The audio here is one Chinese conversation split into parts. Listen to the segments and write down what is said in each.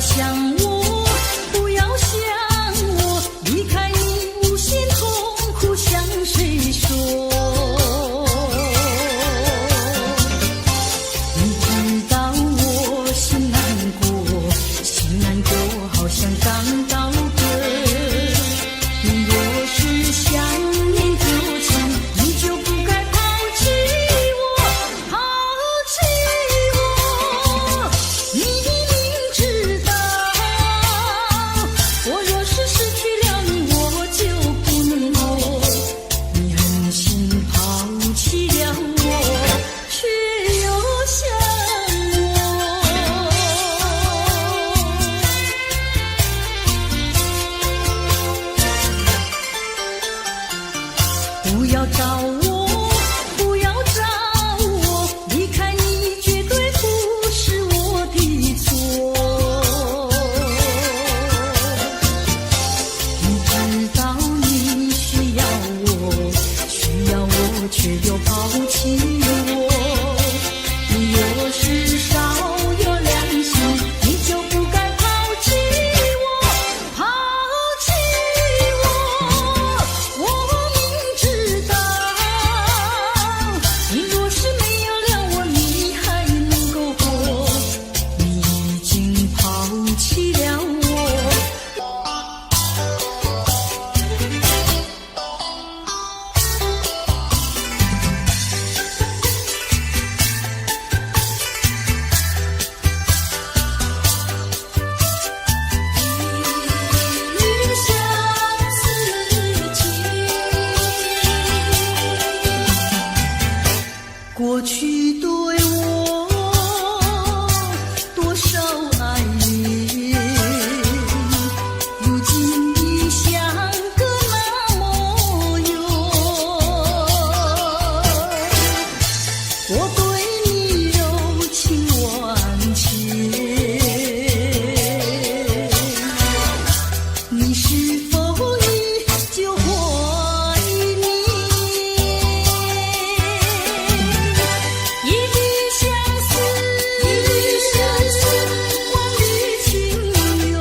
想我，不要想我，离开你无限痛苦向谁说？你知道我心难过，心难过好像刚到歌。你若是想念旧情，你就不该抛弃我，抛弃我。你明知道，我若是失去了你，我就不能活。你狠心抛弃了我，却又想我。不要找我，不要找我，离开你绝对不是我的错。你知道你需要我，需要我却又抛弃我。你若是少有良心，你就不该抛弃我，抛弃我。我明知道，你若是没有了我，你还能够活。你已经抛弃了我。相思情，过去对我多少爱恋，如今已像个那模样。我对你柔情万千，你是否依旧怀念？一滴相思，万缕情缘，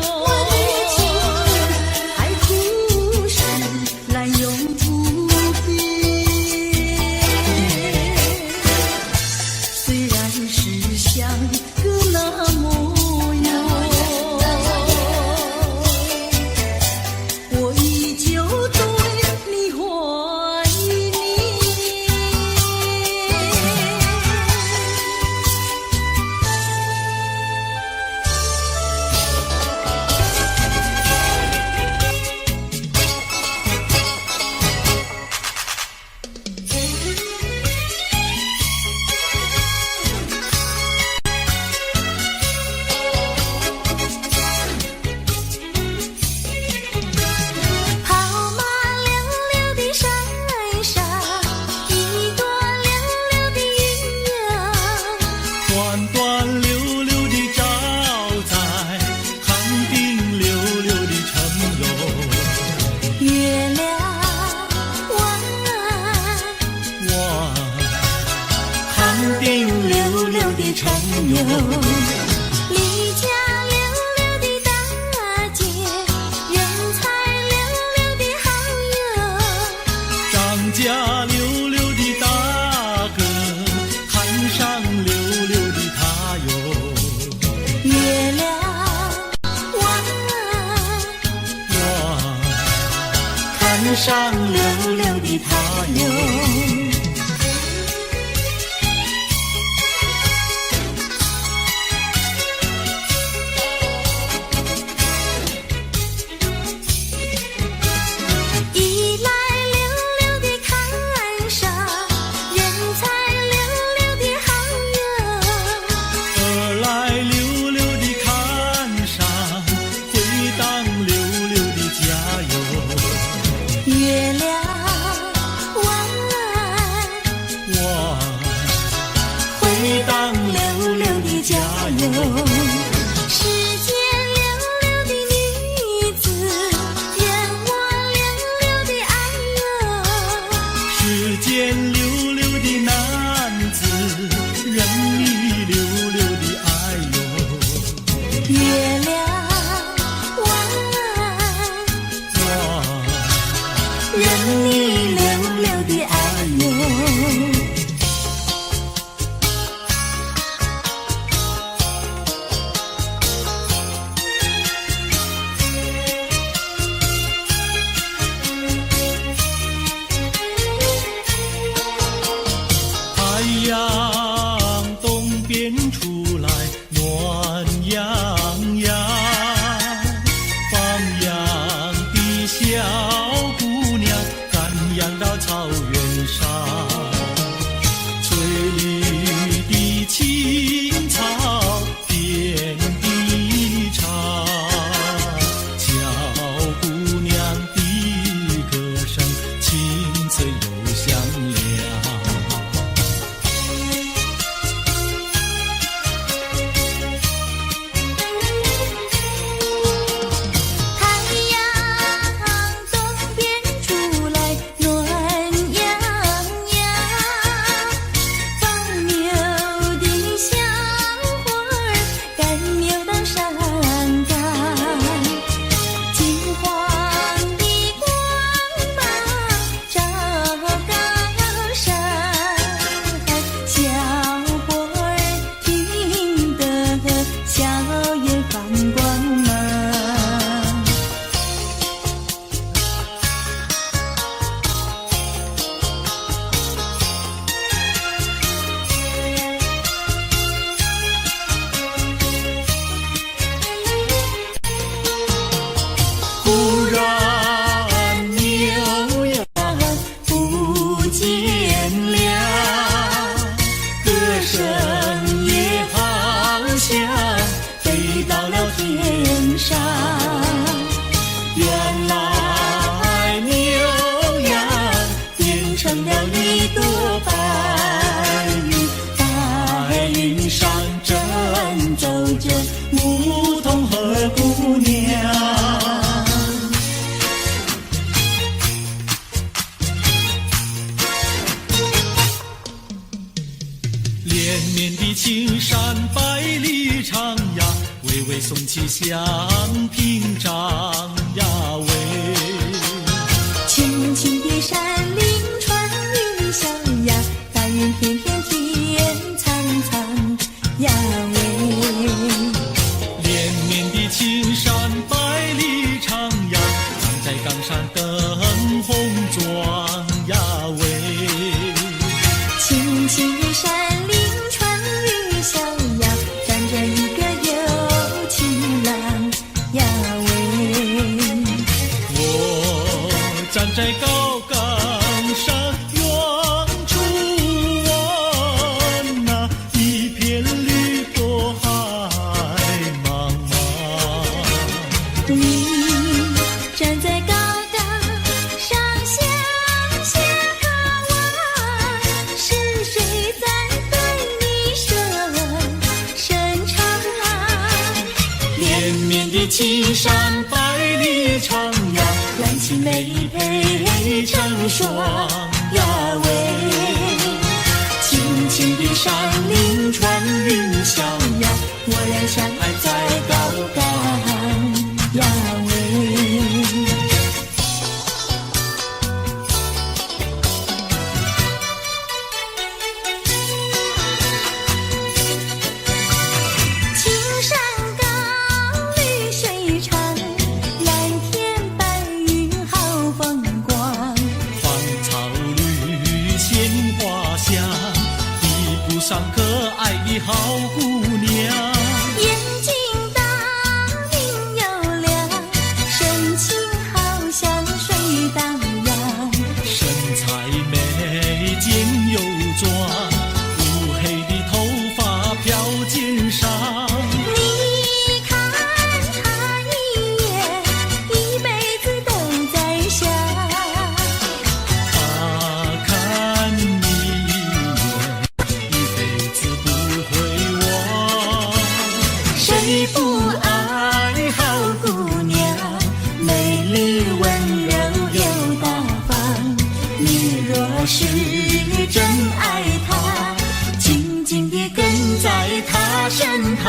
爱故事来永不变。虽然是像个那模样，我依旧对你怀念。跑马溜溜的山上，一段溜溜的云呀，端端溜溜地照在康定溜溜的城楼。月亮弯，哇，康定溜溜的城有楼。离家溜溜的大姐，人才溜溜的好友。张家溜溜的大哥，看上溜溜的他哟。月亮弯，哇，看上溜溜的他哟。一来溜溜的看上，人才溜溜的好友。二来溜溜地看上，回荡溜溜的家哟。月亮弯，哇，回荡溜溜的家哟。世间溜溜的女子，任我溜溜的爱哟。世间溜溜的男子，任你溜溜的爱哟。月亮任你溜溜的爱哟。太阳东边出来暖洋洋，放羊的小姑娘赶羊到草原上，翠绿的青草遍地长，小姑娘的歌声清脆又响亮。牧童和姑娘，连绵的青山百里长呀，巍巍耸起响屏障呀喂。青青的山林传云霄呀，白云片片天苍苍呀喂。青山百里长呀，站在冈山灯红妆呀喂。青青的山林传云霄呀，站着一个有情郎呀喂。我站在高冈上远处望那一片绿波海茫茫。你站在高岗上向下看望，是谁在对你伸长？连绵的青山百里长呀，蓝旗妹配成双呀喂。青青的山林传云霄呀，我俩相爱在高岗呀喂。青山高，绿水长，蓝天白云好风光。芳草绿鲜花香，一步上可爱的好姑娘。眼睛大明又亮，神情好像水荡漾。身材美肩又壮，乌黑的头发飘肩上。你看他一眼，一辈子都在想。他看你一眼，一辈子不会忘。谁不爱好姑娘？美丽温柔又大方。你若是真爱她，紧紧地跟在她身旁。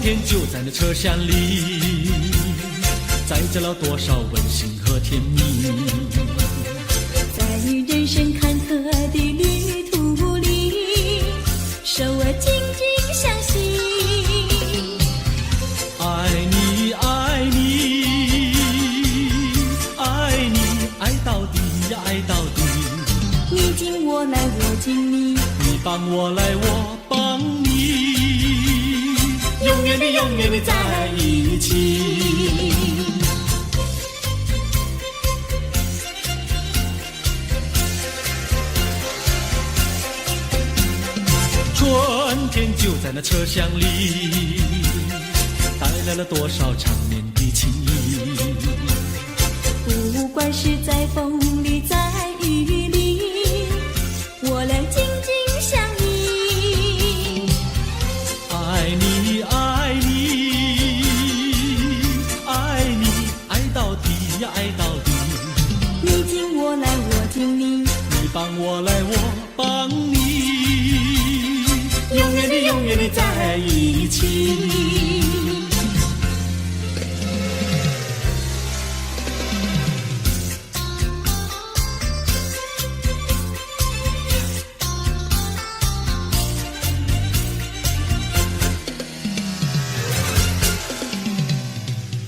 天就在那车厢里，载着了多少温馨和甜蜜。在人生坎坷的旅途里，手儿紧紧相系。爱你爱你爱你，爱到底呀爱到底。你敬我来我敬你，你帮我来我帮你，永远的永远的在一起。春天就在那车厢里，带来了多少缠绵的情谊。不管是在风里在雨里，我俩紧紧相依。爱你爱你爱你，爱到底呀爱到底。你敬我来我敬你，你帮我来我帮你，永远的永远的在一起。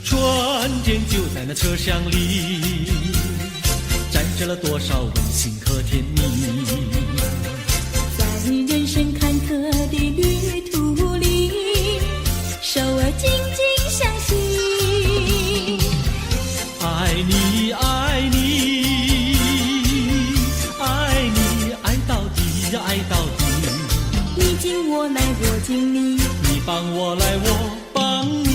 春天就在那车厢里，载着了多少温馨和甜蜜。在人生坎坷的旅途里，手儿紧紧相系。爱你爱你爱你，爱到底呀爱到底。你敬我来我敬你，你帮我来我帮你，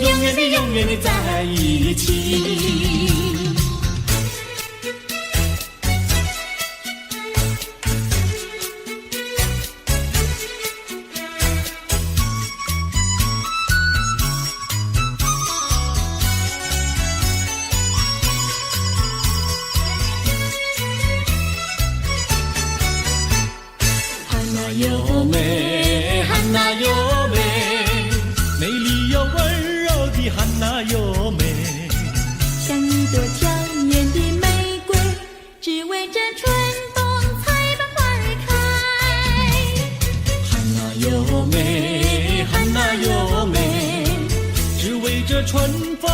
永远的永远的在一起。有美，汉娜有美，美丽又温柔的汉娜有美。像一朵娇艳的玫瑰，只为这春风才把花儿开。汉娜有美，汉娜有美，只为这春风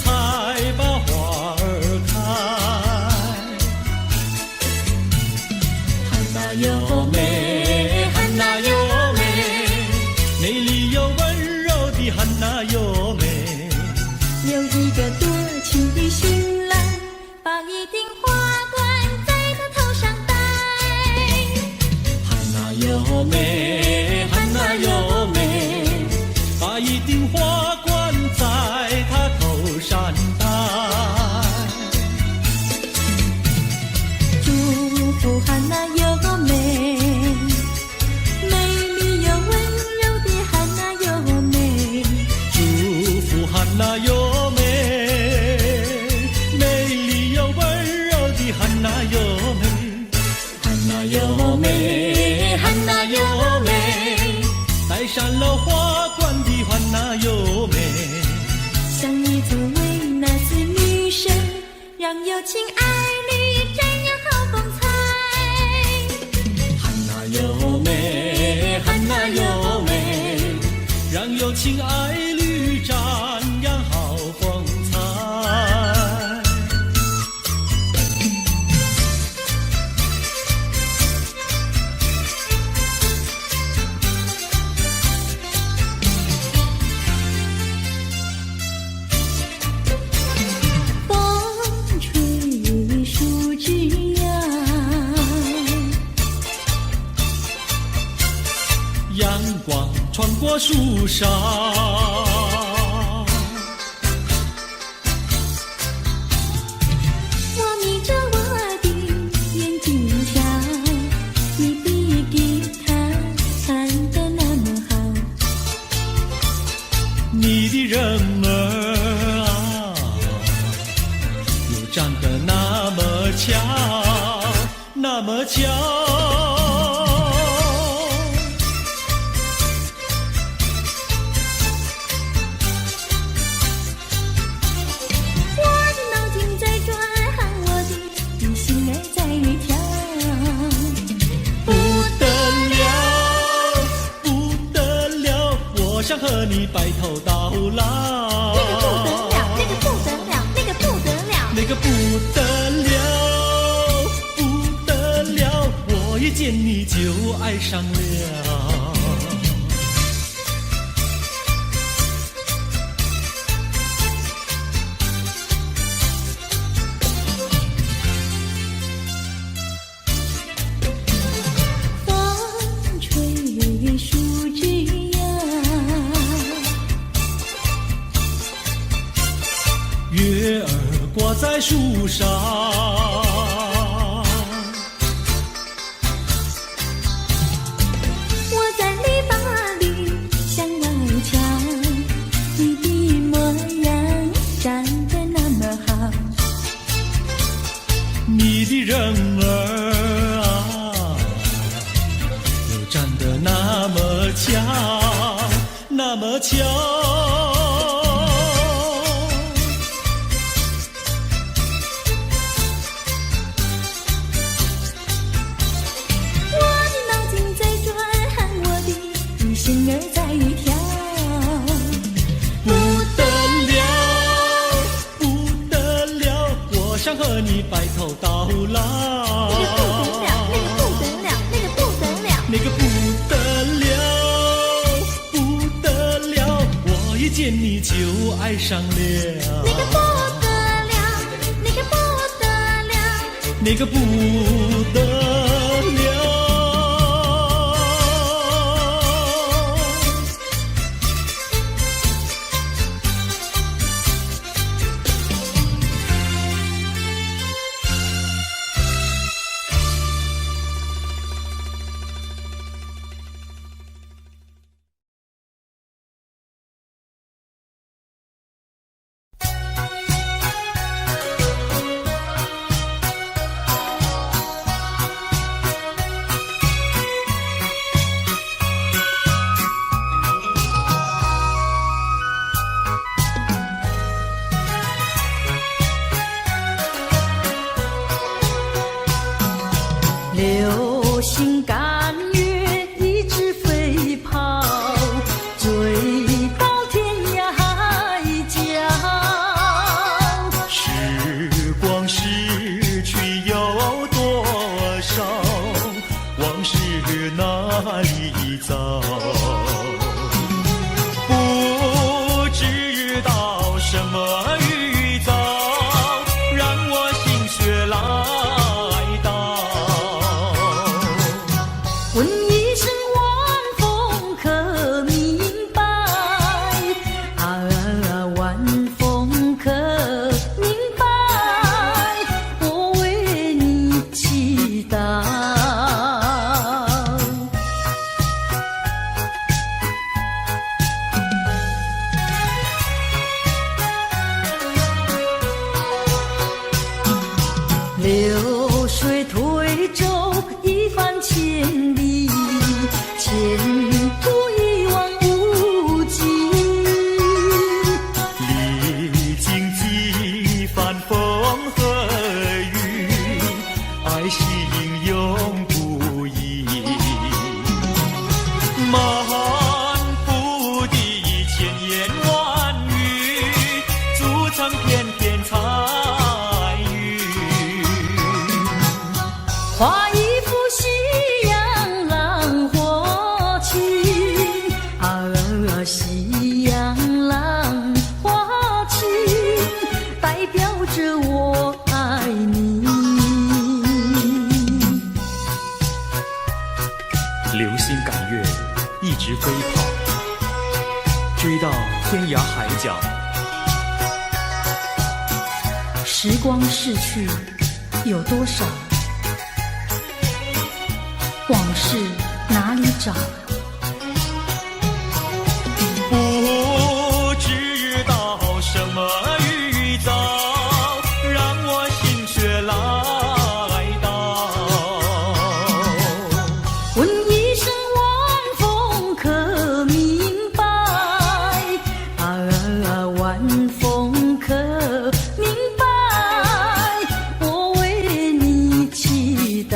才把花儿开。汉娜有美，汉娜有美，美丽又温柔的汉娜有美。有一个多情的新郎，把一顶花冠在他头上戴。汉娜有美，汉娜有美，把一顶花冠在她头上戴。祝福汉娜有美，美丽又温柔的汉娜有美。祝福汉娜有美，美丽又温柔的汉娜有美。汉娜有美，汉娜有美，戴上了花冠的汉娜有美。像你作为那次女神，让有情爱侣瞻仰好风采。汉娜有美，汉娜有美，让有情爱侣瞻仰好风采。风吹树枝摇，阳光穿过树梢，我眯着我的眼睛瞧，你比吉他弹得那么好。你的人儿啊，又长得那么巧，那么巧。和你白头到老。那个不得了，那个不得了，那个不得了，那个不得了，不得了，我一见你就爱上了。月儿挂在树上，我在篱笆里向外瞧，你的模样长得那么好，你的人儿啊，又长得那么巧，那么巧。心儿在跳，不得了，不得了，我想和你白头到老。那个不得了，那个不得了，那个不得了，不得了，我一见你就爱上了。那个不得了，那个不得了，那个不得了。流星赶月一直飞跑，追到天涯海角。时光逝去有多少，往事哪里找？不知道什么预兆，让我心血来到。问一声晚风可明白？啊，晚风可明白？我为你祈祷。流水推舟一番千里，前途一望无际。历经几番风和雨，爱心永不移。满腹的千言万语，筑成片片彩云。画一幅夕阳浪花情，夕阳浪花情，代表着我爱你。流星赶月，一直飞跑，追到天涯海角。时光逝去有多少？往事哪里找？不知道什么预兆，让我心血来到。问一声晚风可明白？啊，晚风可明白？我为你祈祷。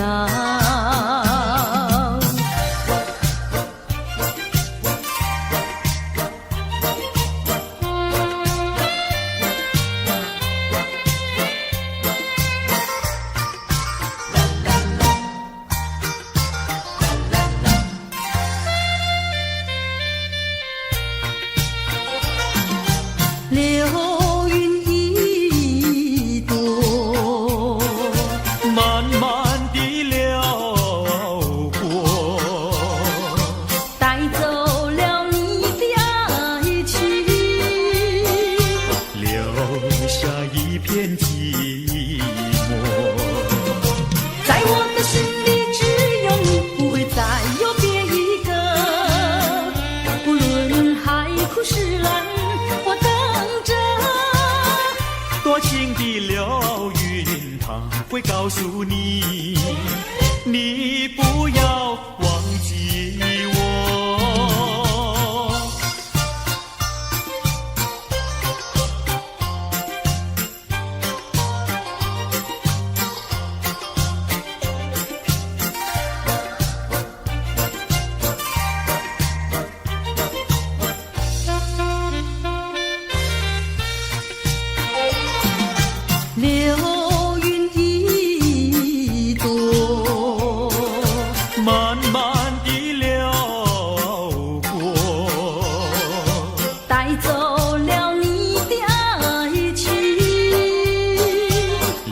会告诉你，你不要忘记我。流云一朵，慢慢地流过，带走了你的爱情，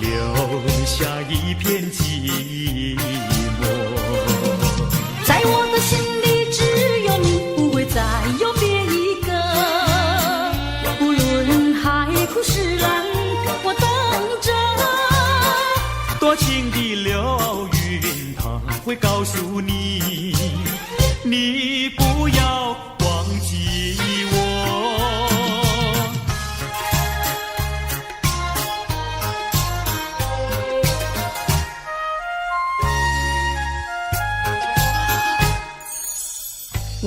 留下一片寂寞。在我的心里只有你，不会再有别一个。无论海枯石烂，我等着。多情的流云，它会告诉你，你不要忘记我。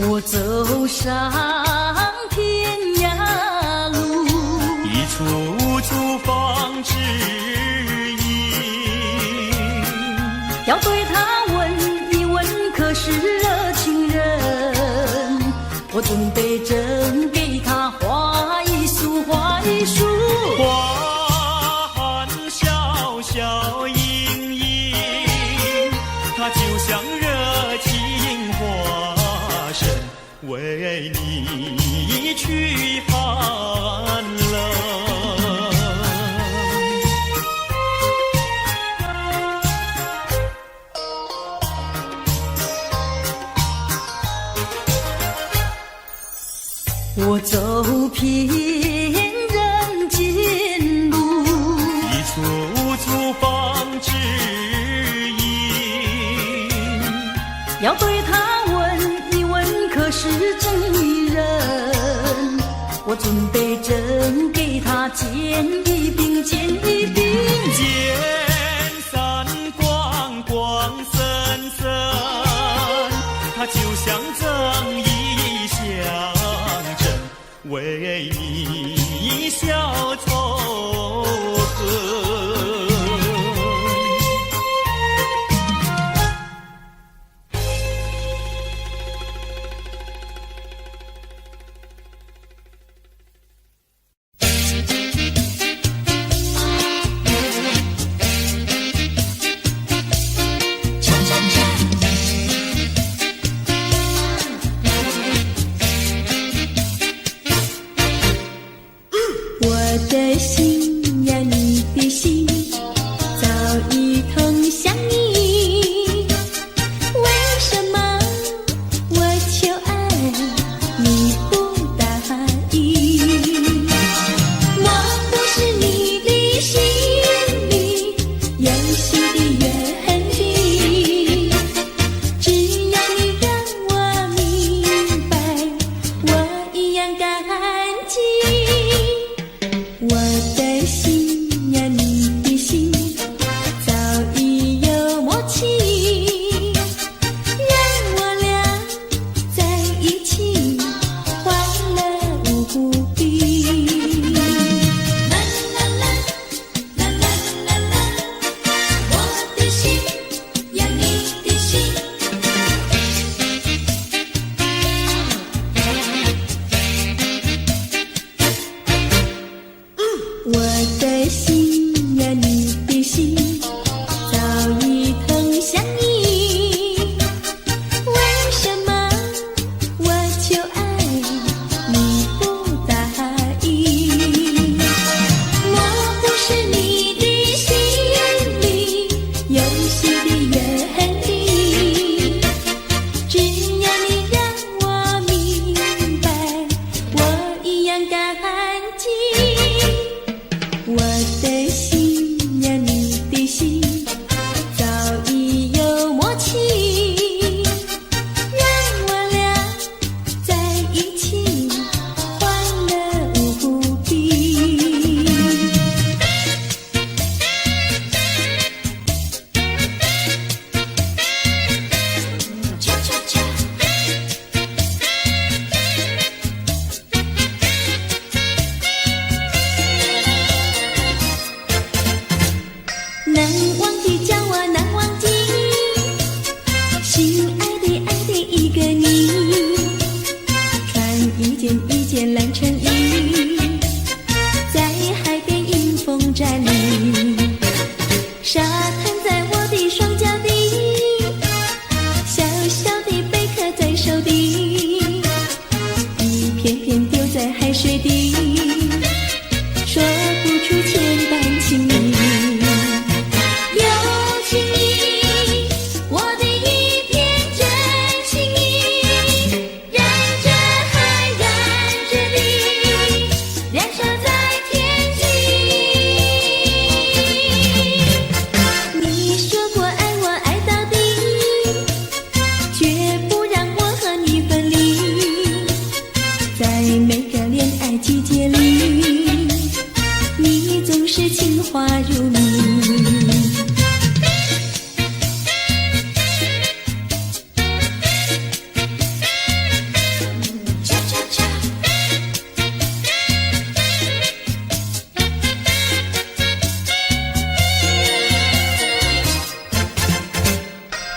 我走上天涯路，一处处放指引，要对他问一问，可是热情人？我准备真给他画一束，画一束。花含笑笑盈盈，它就像热情花神，为你驱寒冷。我走遍人间路，一处处放指引，要对他问一问，可是真一人？我准备真给他见一并，见一并。见散光光森森，它就像正义象征，为你消仇恨。难忘记，叫我难忘记，心爱的爱的一个你，穿一件蓝衬衣，在海边迎风站立，沙滩在我的双脚底，小小的贝壳在手底，一片片丢在海水底，说不出千般情意。有情意，我的一片真情意，燃着海，燃着地，燃烧在天际。你说过爱我爱到底，绝不让我和你分离，在每个恋爱季节里，你总是情话如蜜。恰恰恰，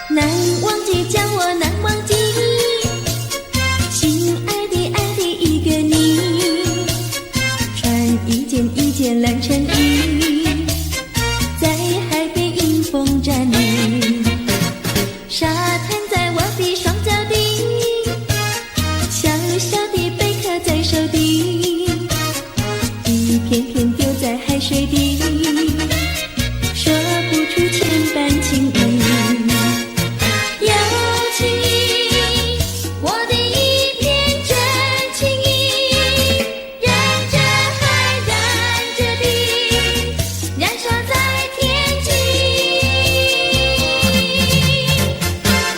难忘记，叫我难忘记，心爱的爱的一个你，穿一件蓝衬衣，在海边迎风站立，沙滩在我的双脚底，小小的贝壳在手底，一片片丢在海水底，说不出千般情意。有情意，我的一片真情意，燃着海，燃着地，燃烧在天际。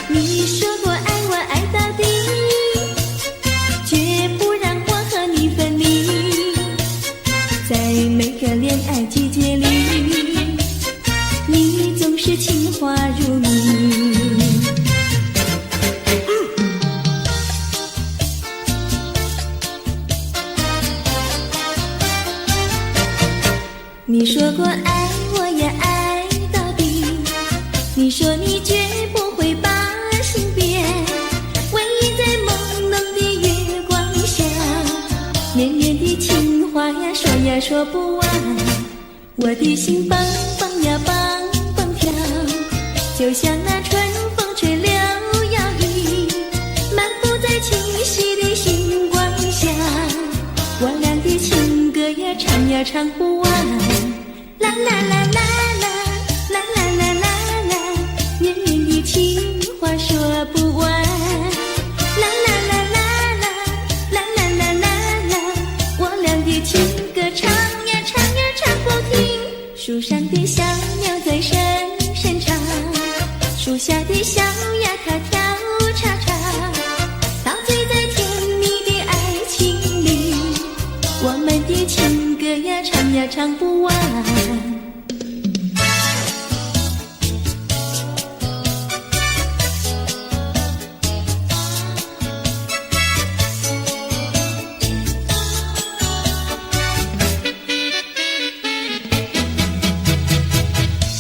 你说过爱我爱到底，绝不让我和你分离，在每个恋爱季节里，你总是情话如蜜。你说过爱我也爱到底，你说你绝不会把心变，偎依在朦胧的月光下，绵绵的情话呀说呀说不完，我的心梆梆呀梆梆跳，就像那春风吹柳摇曳，漫步在清晰的星光下，我俩的情歌呀唱呀唱不完，啦啦啦啦啦啦啦啦啦啦，绵绵的情话说不完，啦啦啦啦啦啦啦啦啦啦，我俩的情歌唱呀唱呀唱不停，树上的小鸟在声声唱，树下的小鸭它跳叉叉，陶醉在甜蜜的爱情里，我们的情歌呀唱呀唱不完。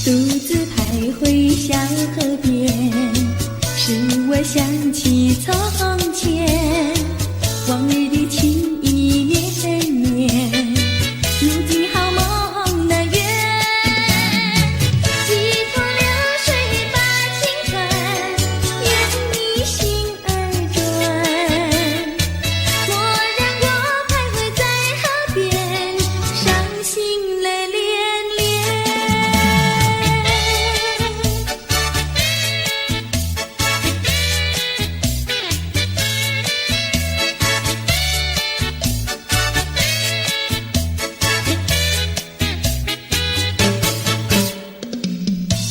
独自徘徊小河边，使我想起从前，往日的情意绵绵，如今好梦难圆，几头流水把情传，愿你心儿转，莫让我徘徊在河边，伤心泪涟涟。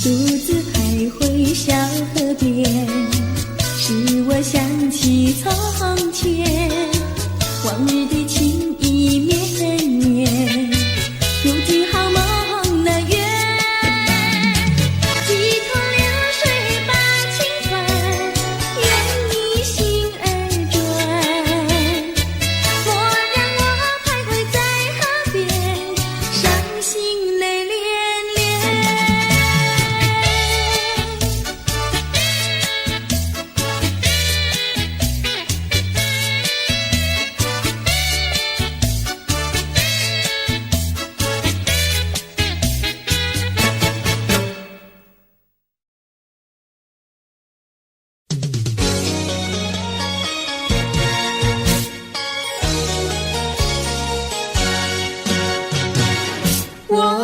独自徘徊小河边，使我想起从前，往日的情意绵绵，如今好梦难圆，几头流水把情传，愿你心儿转，莫让我徘徊在河边，伤心泪涟涟。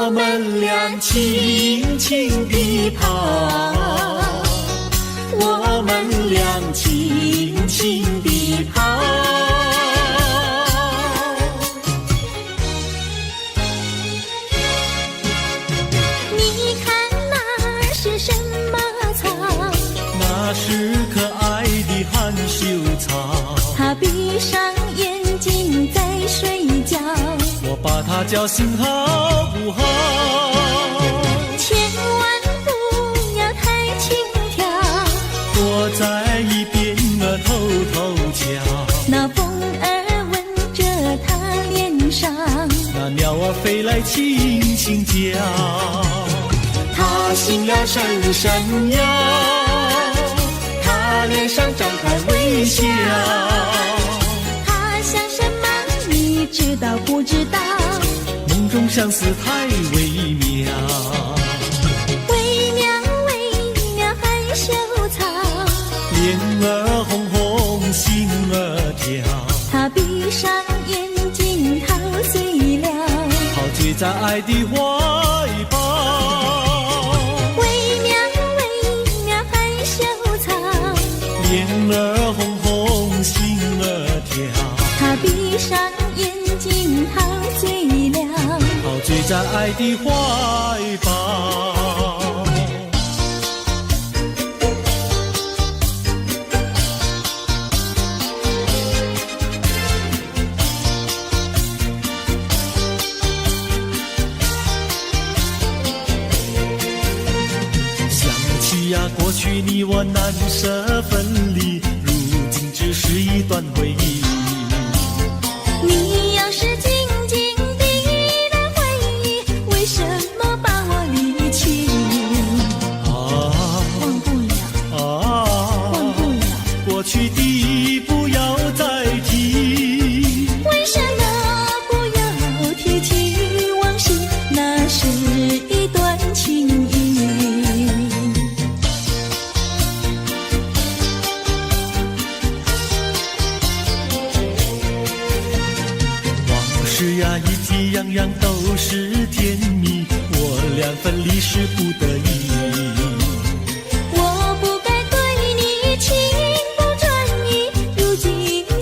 我们俩轻轻地跑，我们俩轻轻地跑。你看那是什么草？那是可爱的含羞草，它闭上眼睛在睡觉，我把它叫醒好不好？千万不要太轻佻，躲在一边偷偷瞧。那风儿吻着它脸上，那鸟儿飞来轻轻叫，它醒了伸伸腰，它脸上张开微笑。它想什么你知道不知道？梦中相思太微妙，微妙微妙害羞草，脸儿红红心儿跳，它闭上眼睛陶醉了，陶醉在爱的怀抱。微妙微妙害羞草，脸儿红红心儿跳，它闭上眼睛陶醉了，陶醉在爱的怀抱。想起呀，过去你我难舍分离，如今只是一段回忆。你要是静静地来回忆，为什么把我离弃？忘不了，忘不了，过去的不要再提。为什么不要提起往事？那是一段情谊。往事呀，一提样样都是甜蜜，我俩分离是不得已。我不该对你情不转意，如今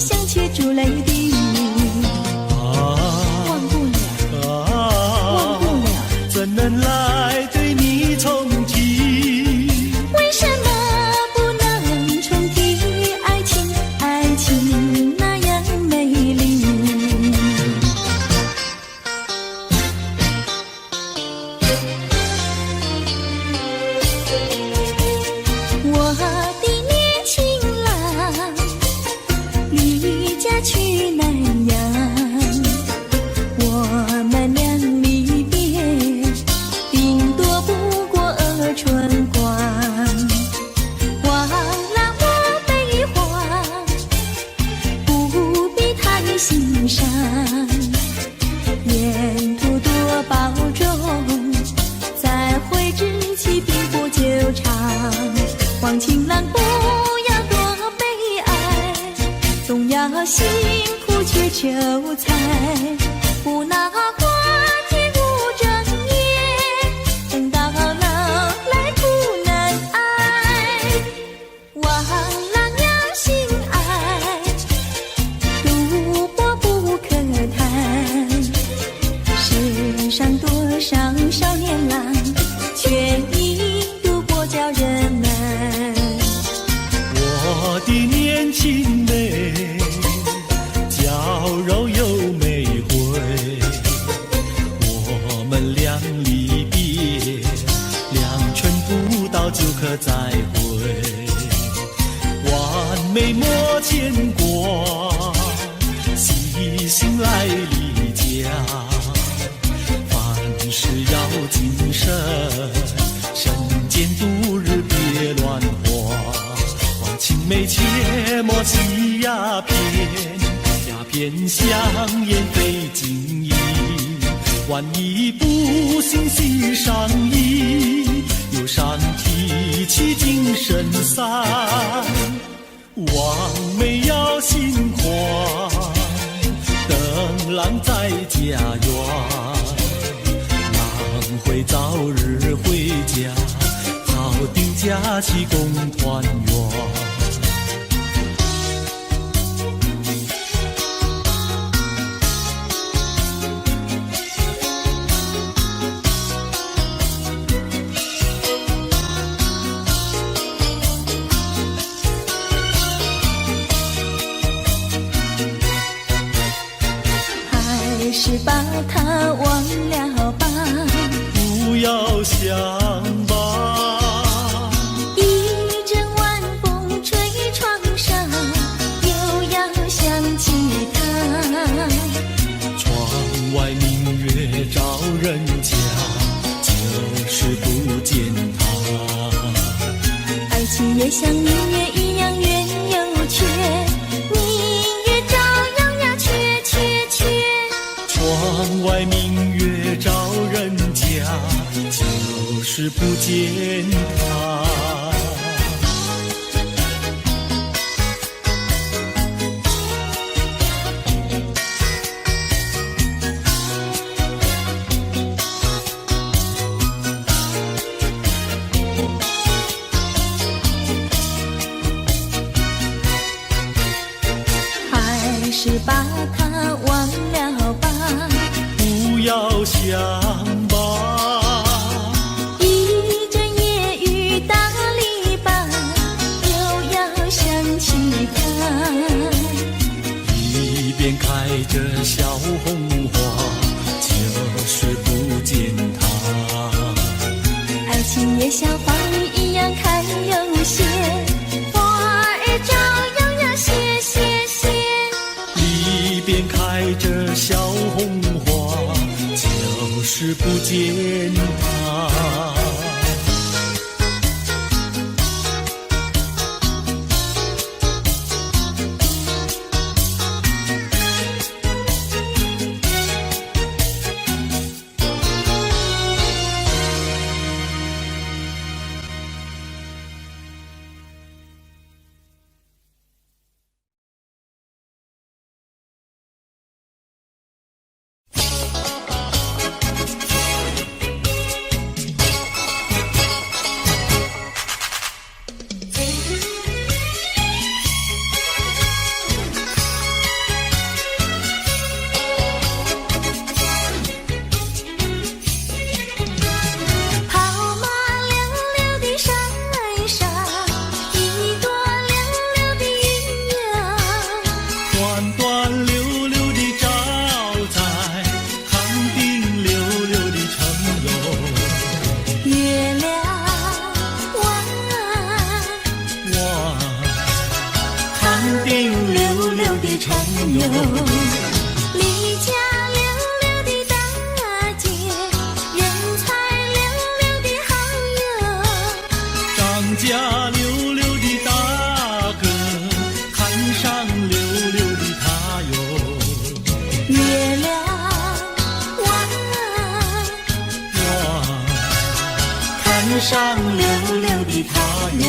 想却出泪滴。忘不了，忘不了，怎能来对你重提？为什么不能重提爱情？爱情那样美丽。我的年轻郎离家去南洋，我们俩离别，顶多不过春光。忘了我悲欢，不必太心伤，沿途多保重，再会之期并不久长。望情郎不要多悲哀，总要辛苦却求财，不拿花天无正业，等到老来苦难挨。忘了要心爱，赌博不可谈，世上多少少年郎，却因赌博叫人难。我的年轻妹，娇柔又美慧，我们俩离别2春不到就可再会，完美莫牵挂，细心来离家，凡事要谨慎，身兼度日别乱花，望青梅切莫起鸦片，鸦片香烟非金意，万一不幸喜上意，忧伤提起精神散，望梅要心宽，等郎在家园，郎会早日回家，早定假期共团圆。还是把它忘了吧，不要想吧，一阵晚风吹窗上，又要想起他。窗外明月照人家，就是不见他。爱情也像明月一样圆又缺，明月照样呀缺缺缺。窗外明月照人家，就是不见他。还是把它忘了吧，不要想吧，一阵夜雨打篱笆，又要想起他。一边开着小红花，就是不见他。爱情也像花儿一样开又谢，花儿照样呀谢谢谢。一边开着小红花，就是不见他。离家溜溜的大姐，人才溜溜的好友，张家溜溜的大哥，看上溜溜的他哟。月亮弯，我看上溜溜的他哟。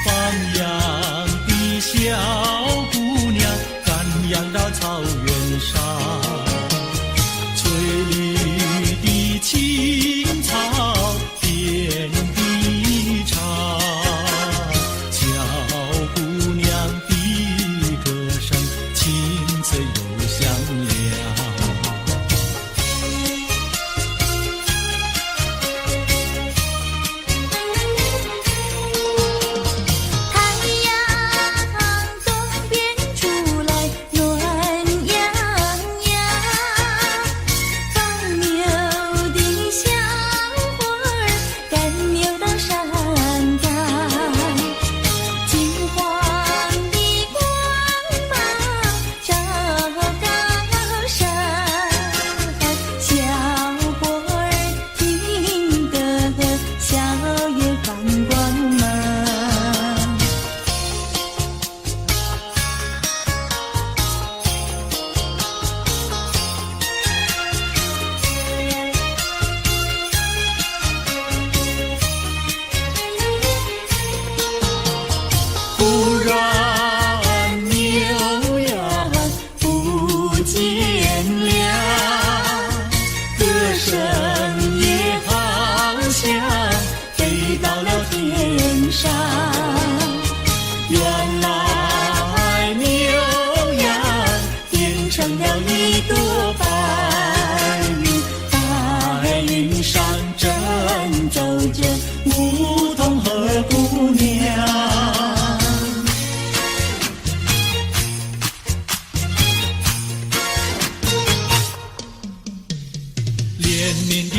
放羊的脆又香亮。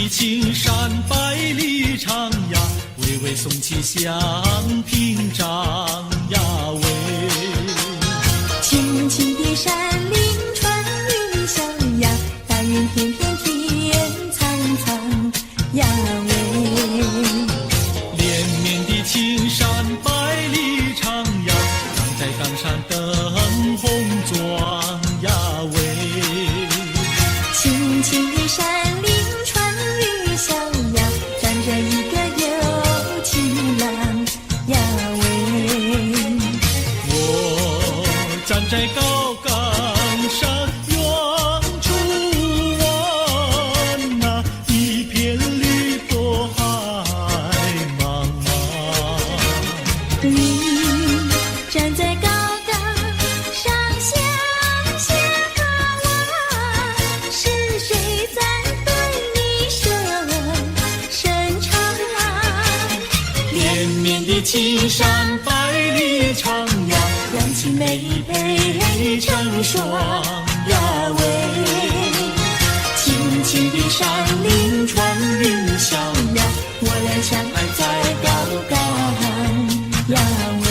青山百里长呀，巍巍耸起像屏障呀喂。青青的山林穿云霄呀，大云片片天苍苍呀喂。连绵的青山百里长呀，站在冈山灯红妆呀喂。青青的山林笑呀，站着一个有情郎呀喂。我站在高冈山，远处望那一片绿波海茫茫。你站在高冈上向下看望，是谁在的青山百里长呀，两情眉配成双呀喂。青青的山林穿云霄呀，我俩相爱在高冈呀喂。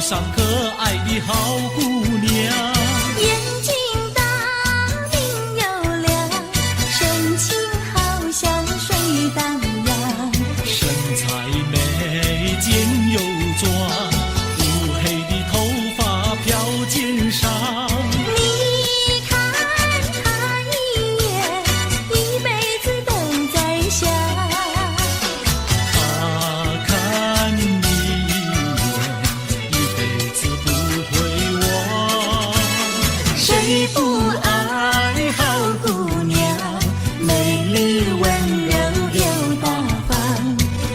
上可爱的好姑娘，眼睛大明又亮，神情好像水荡漾，身材美肩又壮，乌黑的头发飘肩上。你看他一眼，一辈子都在想。他看你谁不爱好姑娘，美丽温柔又大方。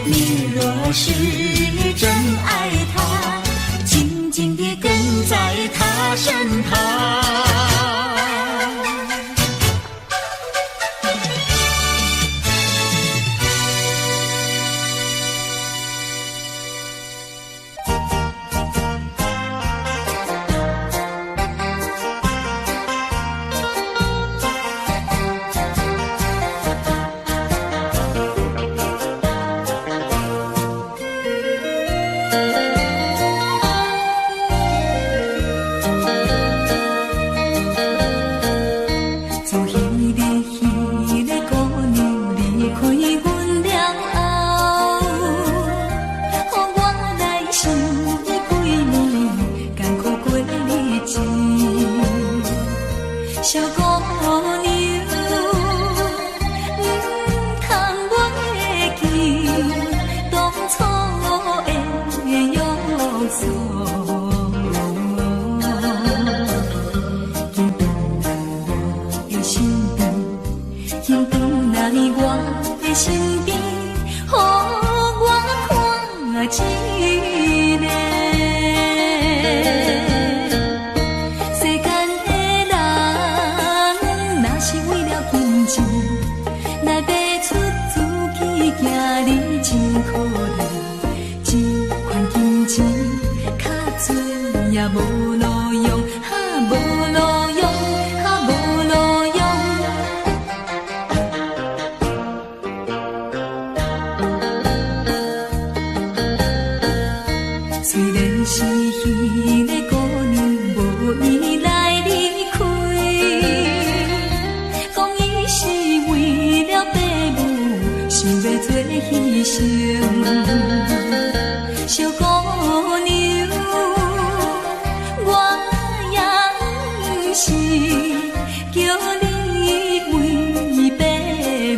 你若是真爱她，紧紧地跟在她身旁。一个。世间的人，若是为了金钱来爬出自己，行你真可怜。这款金钱较多也无路用，无路用，无路用。虽然是彼个姑娘无意来离开，讲伊是为了爸母，想要做牺牲。小姑娘，我也不是叫你为爸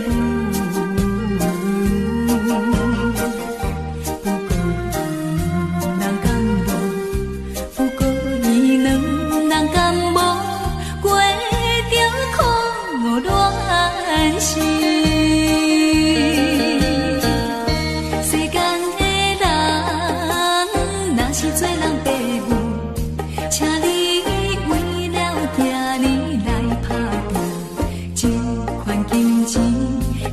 母。不过伊两人敢无过着苦恋时？世间的人，若是做人爸母，请你为了囝儿来打拼，这款金钱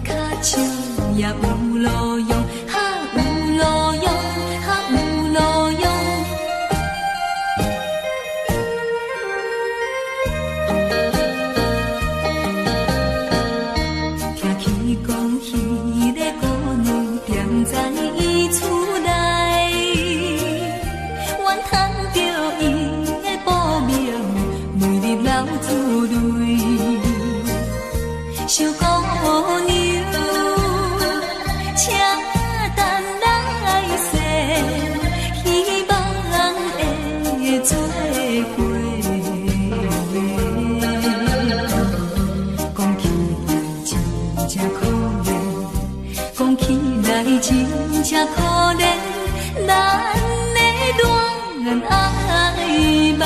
较少也有路用，有路用，有路用。听起讲迄个姑娘踮在伊厝内，怨叹着伊的报名，每日流珠泪。小姑娘，请等来世，希望会做伙。讲起来真正可怜，讲起来真正可怜，咱的恋爱梦。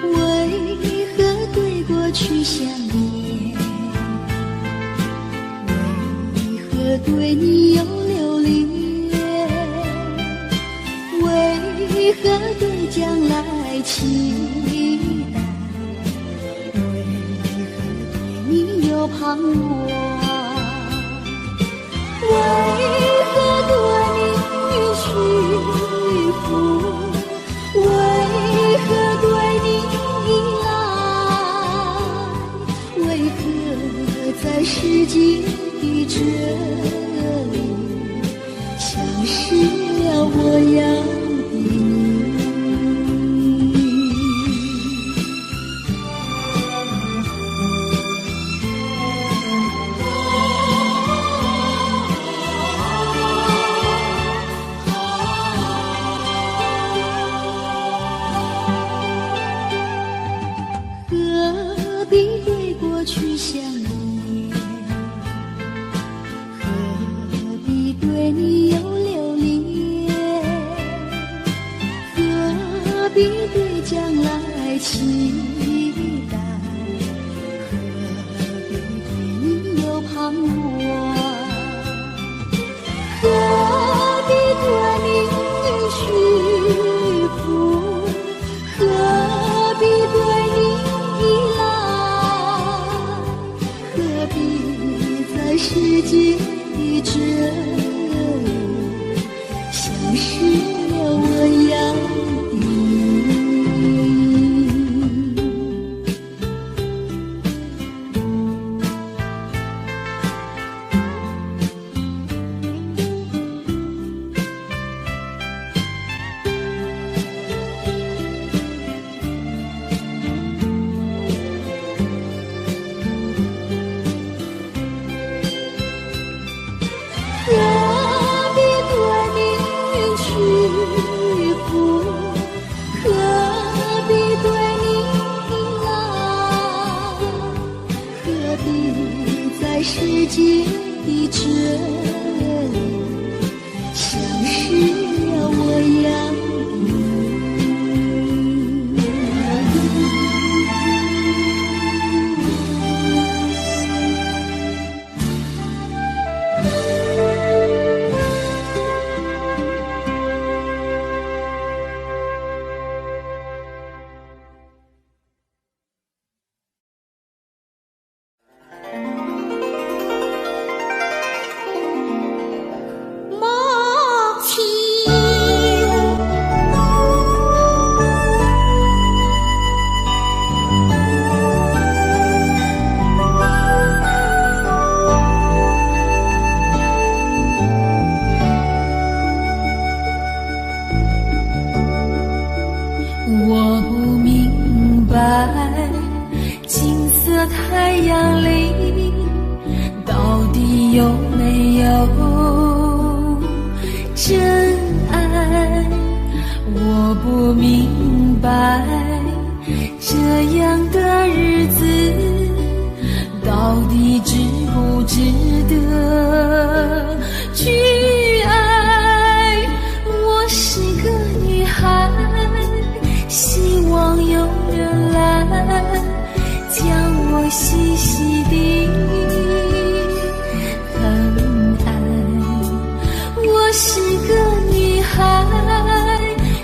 为何对过去想念？为何对你有留恋？为何对将来期待？为何对你有盼望？为何对你屈服？为何对你依赖？为何在世界的这里，消失了我要的你？何必对过去想念？何必对你有留恋？何必对将来期待？何必对你有盼望？何必对你屈服？何必对你依赖？何必在世界的这里，消失了我要的你？地在世界的这里，像是了我样我不明白，金色太阳里到底有没有真爱？我不明白，这样的日子到底值不值得去爱？我是个女孩，希望有人来将我细细地疼爱。我是个女孩，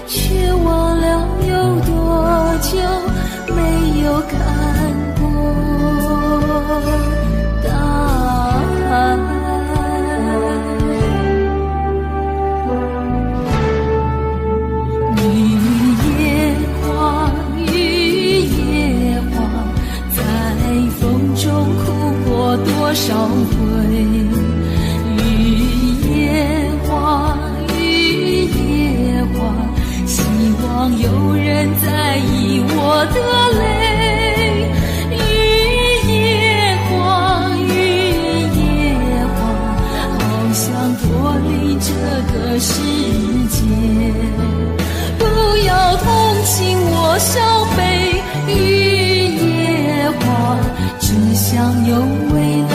却忘了有多久没有看过大爱。多少回雨夜花，雨夜花，希望有人在意我的泪。雨夜花，雨夜花，好想脱离这个世界，不要同情我伤悲。雨夜花，只想有未来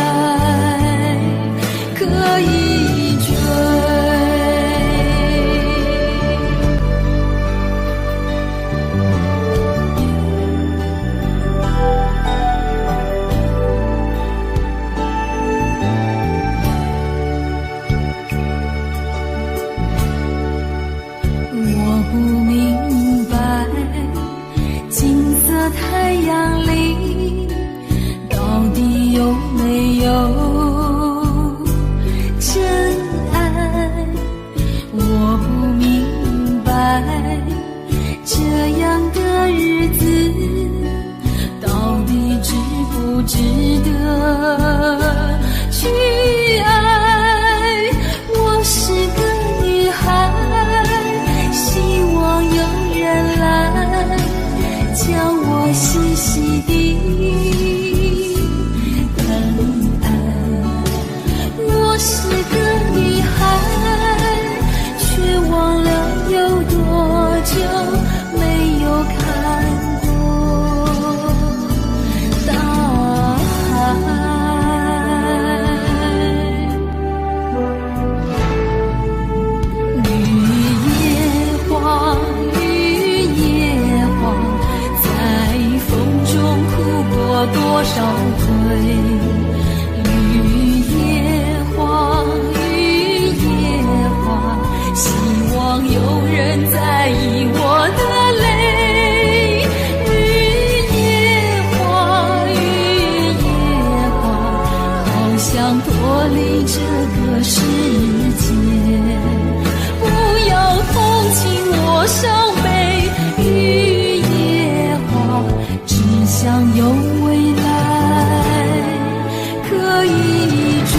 可以追。我不明白，金色太阳里到底有没有真爱？我不明白，这样的日子到底值不值得去爱？我是个女孩，希望有人来将我细细地我是个女孩，却忘了有多久没有看过大海。雨夜花，雨夜花，在风中哭过多少回。希望有人在意我的泪。雨夜花，雨夜花，好想脱离这个世界，不要同情我伤悲。雨夜花，只想有未来可以追。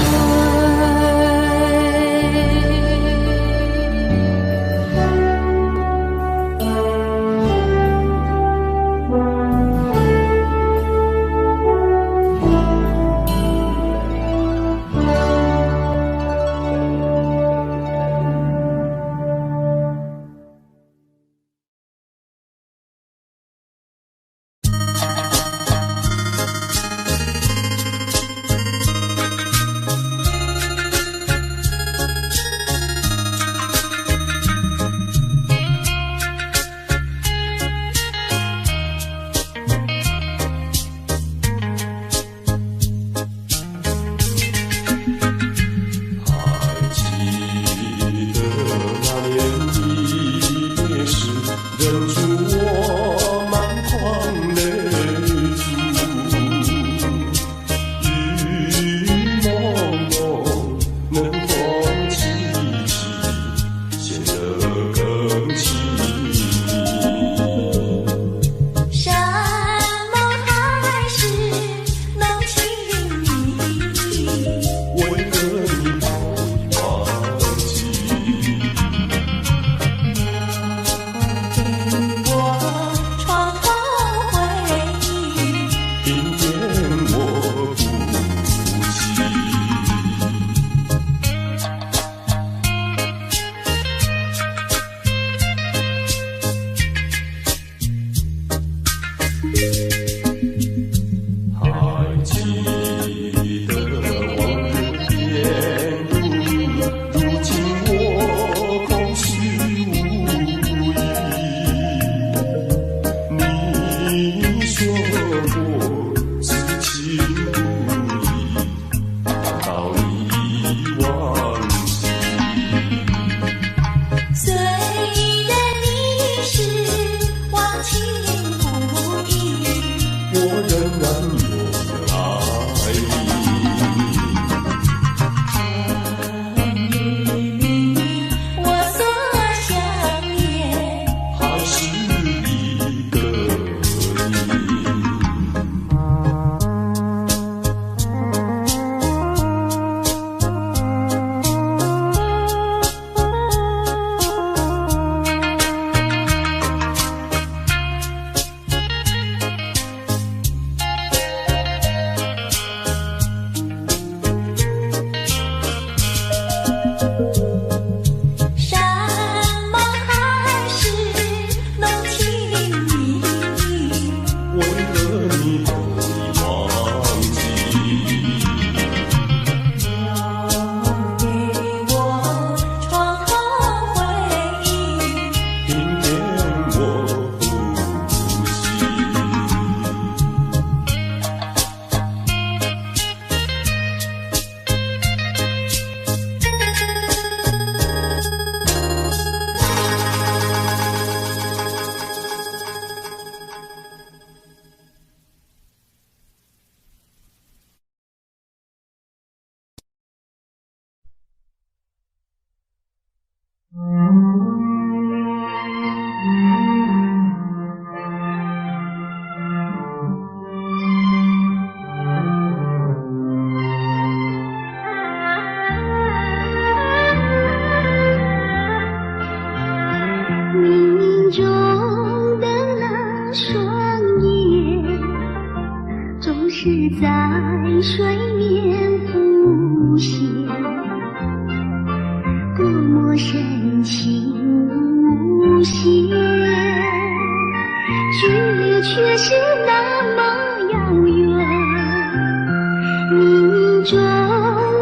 中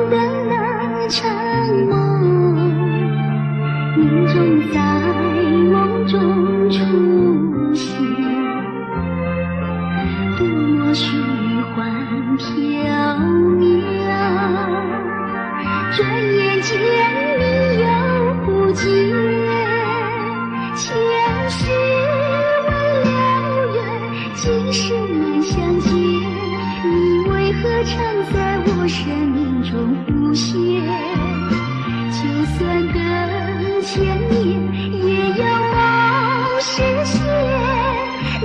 的那场梦，你总在梦中出现，多么虚幻缥缈，转眼间你又不见，前世未了缘，今生难相见，你为何常在我生命中浮现？就算等千年，也要梦实现，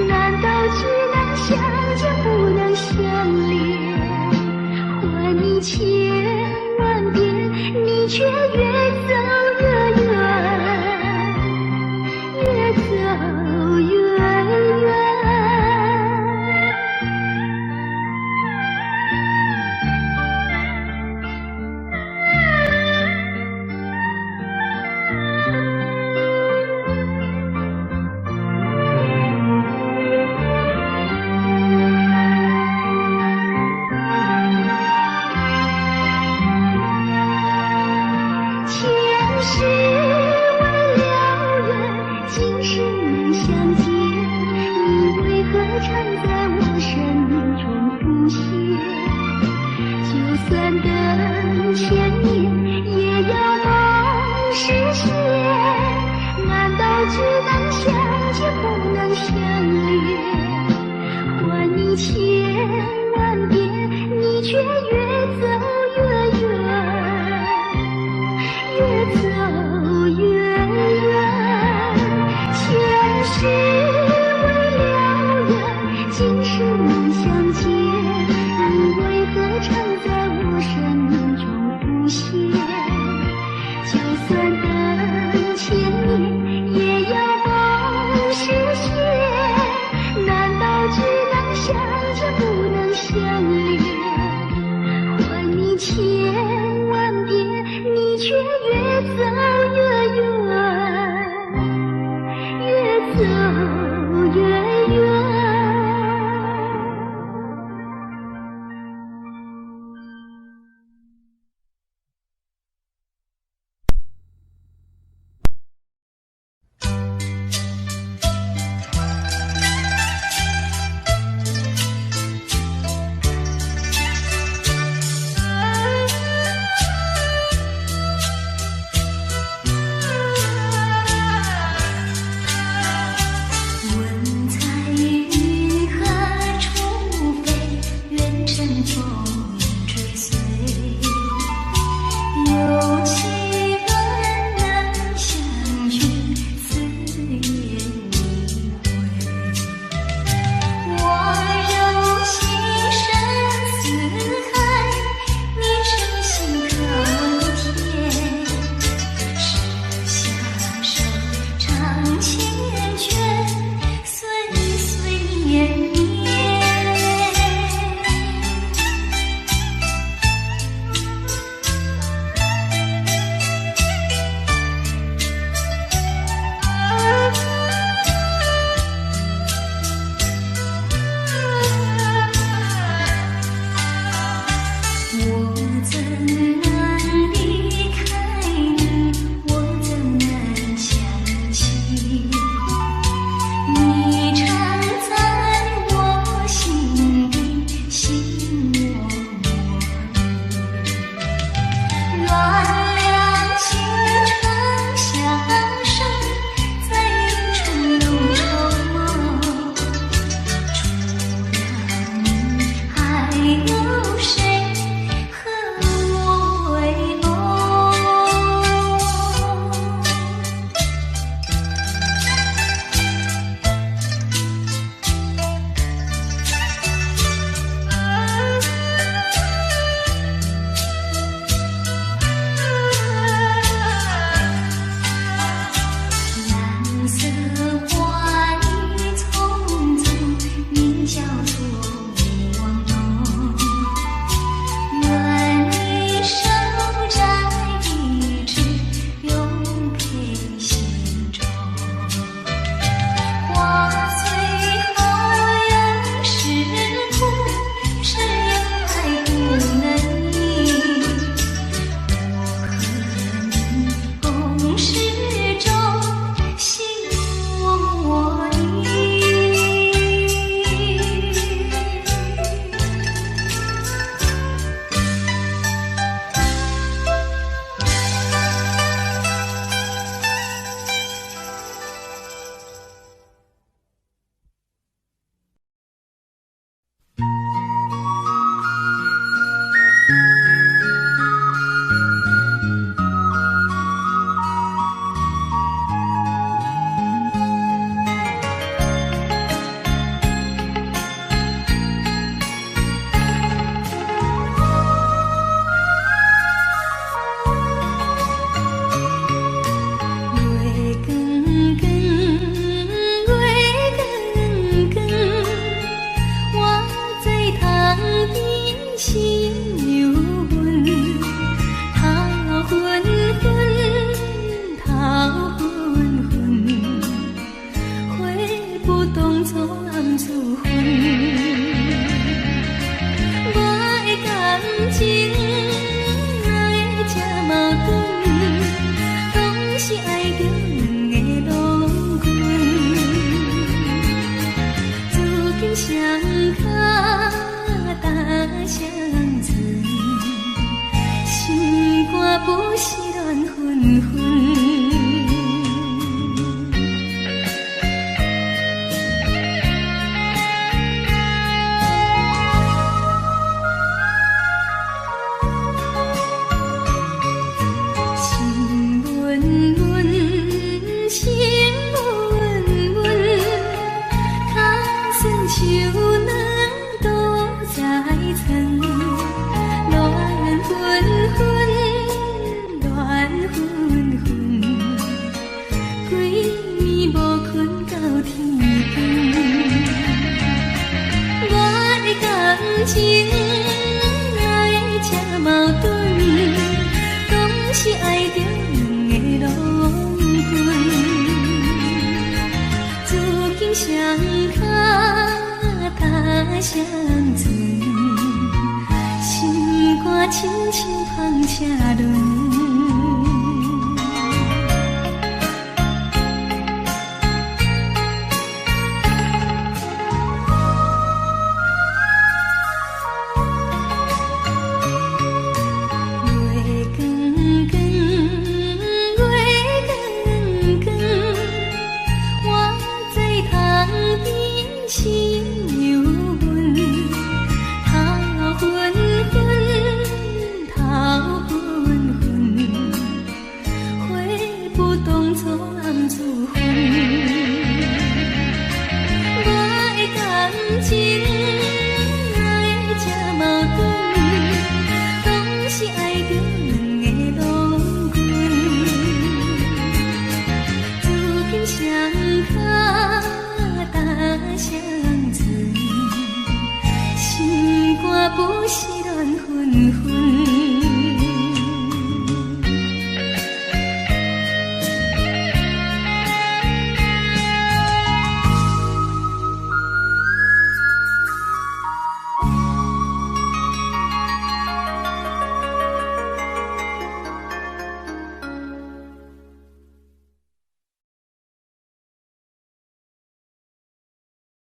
难道只能相见不能相恋？还你千万遍，你却越走越远，越走越远。前世未了缘，今生难相见，你为何常在我生命中浮现？就算等千年，也要梦实现，难道只能相见不能相恋？还你千万遍，你却越走越远，越走越远。前世未了缘，今生难相见，你为何常在我生命中浮现？就算等千年，也要梦实现，难道只能相见不能相恋？还你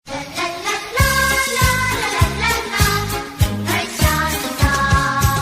啦啦啦啦啦啦啦，儿下一个。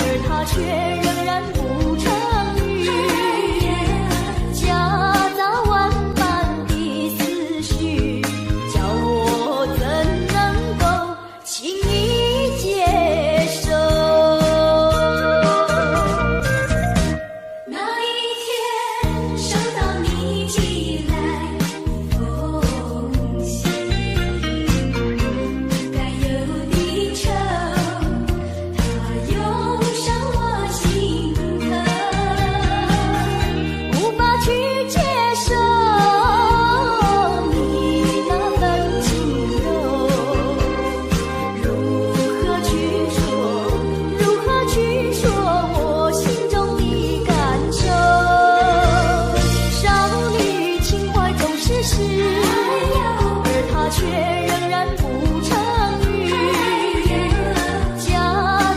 而它却仍然不成语，夹杂万般的思绪，叫我怎能够轻易接受？那一天收到你寄来风信，该有的愁，它涌上我心头，无法去接受你那份轻柔，如何去说我心中的感受？少女情怀总是诗，而它却仍然不成语，夹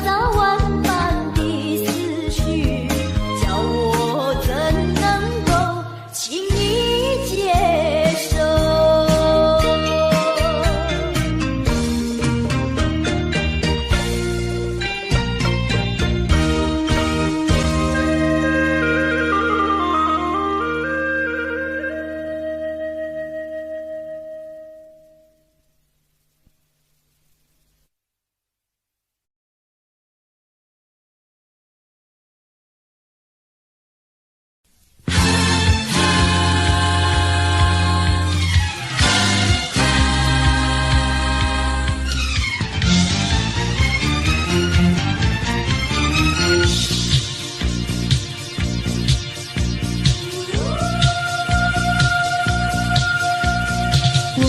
杂万般的思绪，叫我怎能够轻易接受？我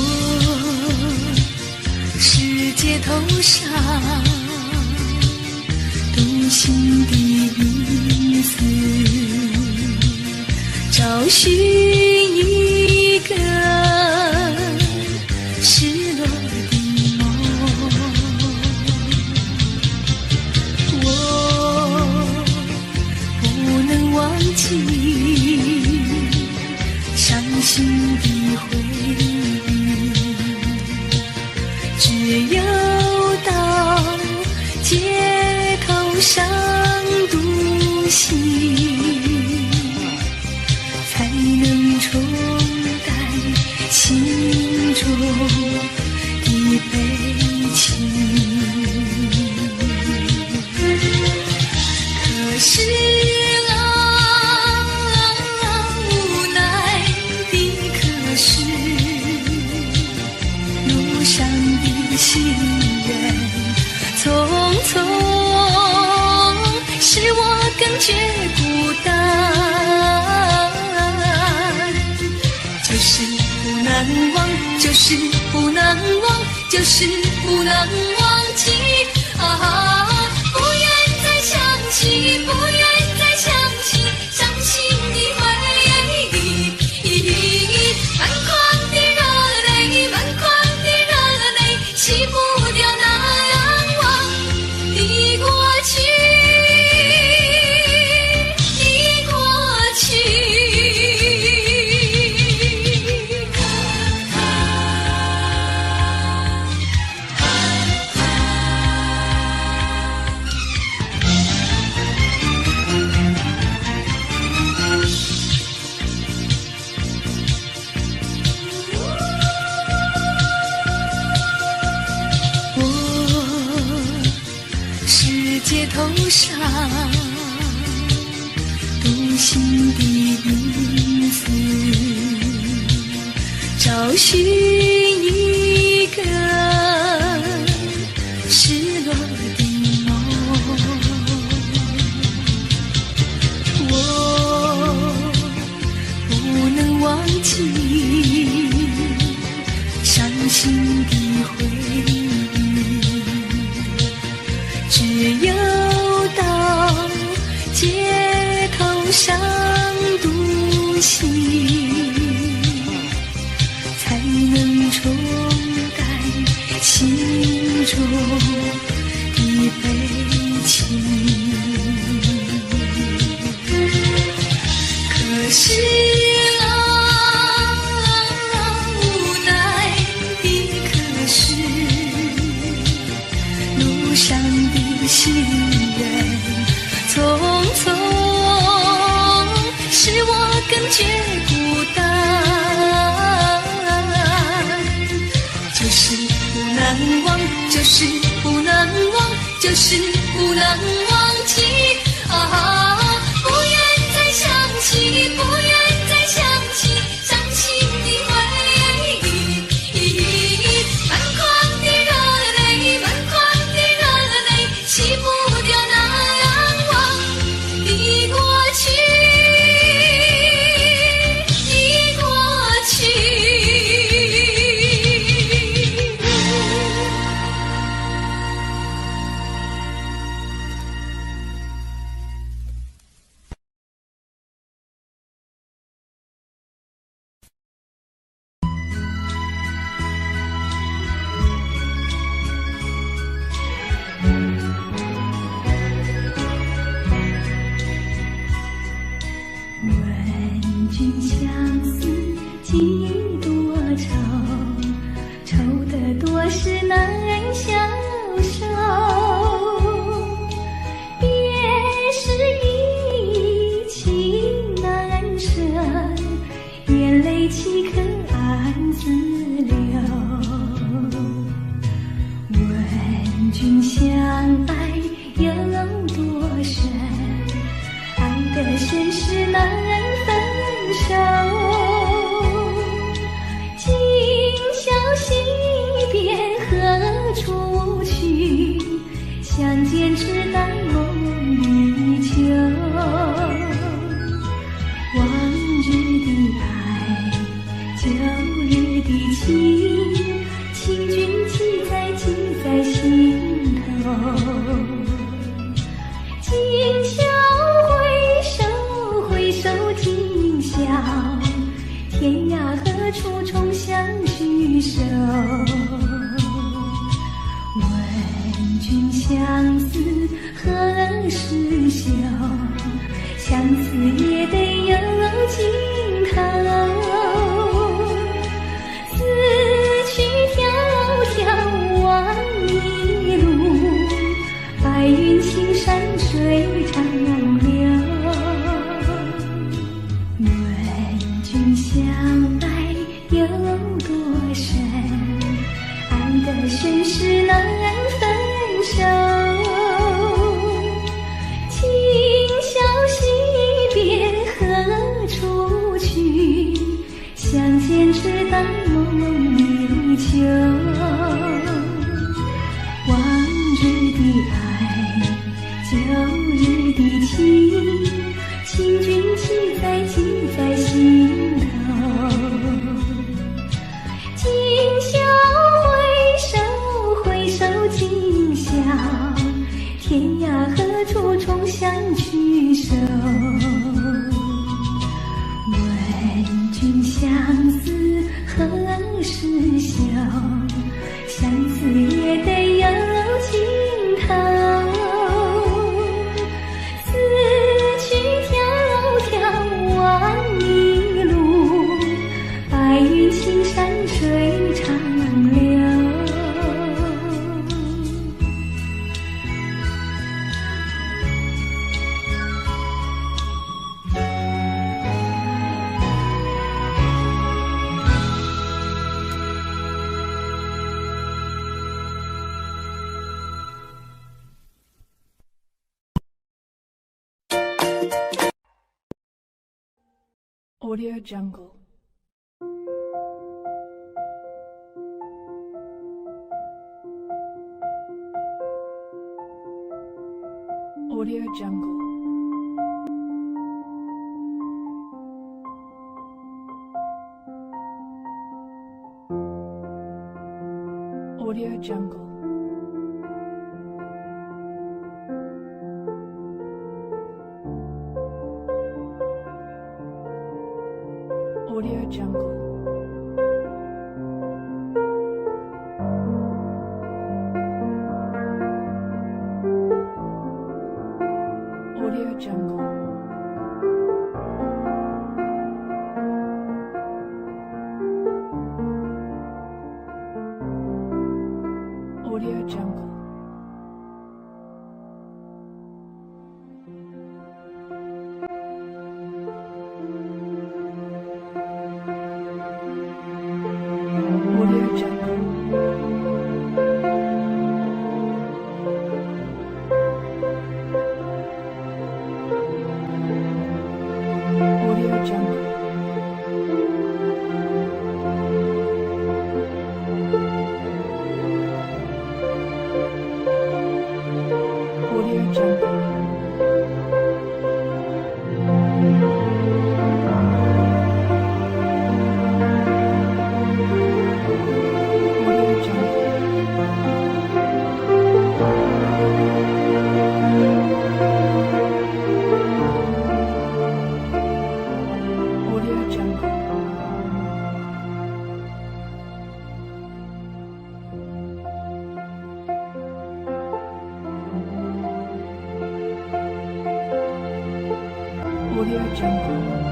是街头上独行的影子，找寻一个失落的梦。我不能忘记伤心的回忆，只有到街头上独行，才能冲淡心中的悲情。可是无奈的可是，路上的行人匆匆，使我更觉孤单。就是不能忘，就是不能忘，就是不能忘记啊！不愿再想起，不愿再想起伤心的回忆，满眶的热泪，满眶的热泪，洗不掉那难忘的过去，的过去。街头上独行的影子，找寻一个失落的梦。我不能忘记伤心的回忆，只有到街头上独行，才能冲淡心中的悲情。可是无奈的可是，路上的行人。匆匆使我更觉孤单，就是不能忘，就是不能忘，就是不能忘记啊！不愿再想起，不愿再想起伤心的回忆，满眶的热泪，满眶的热泪，洗不掉那难忘的过去，的过去。问君相思几多愁，愁得多时难消受。别时已情难舍，眼泪岂可暗自流。问君相爱有多深，爱得深是难分手。今宵西边何处去？相见只待梦里秋。往日的爱，旧日的情，请君记在心头。今宵回首今宵，天涯何处重相聚首。问君相思何时休？相思也得有尽头。思去迢迢万里路，白云青山水长流。问君相爱有多深，爱得深是难分手。今宵西边何处去？相见只待梦里秋。往日的爱，旧日的情，请君记在心头。今宵回首今宵，天涯何处重相聚首。问君相思何时休？相思也得有尽头。思去迢迢万里路，白云青山水长流。Audio Jungle. Audio Jungle. Audio Jungle. Audio Jungle. Audio Jungle. Audio Jungle. Audio Jungle. Audio Jungle.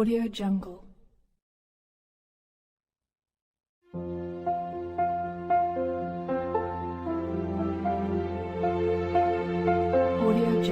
Audio Jungle. Audio Jungle. Audio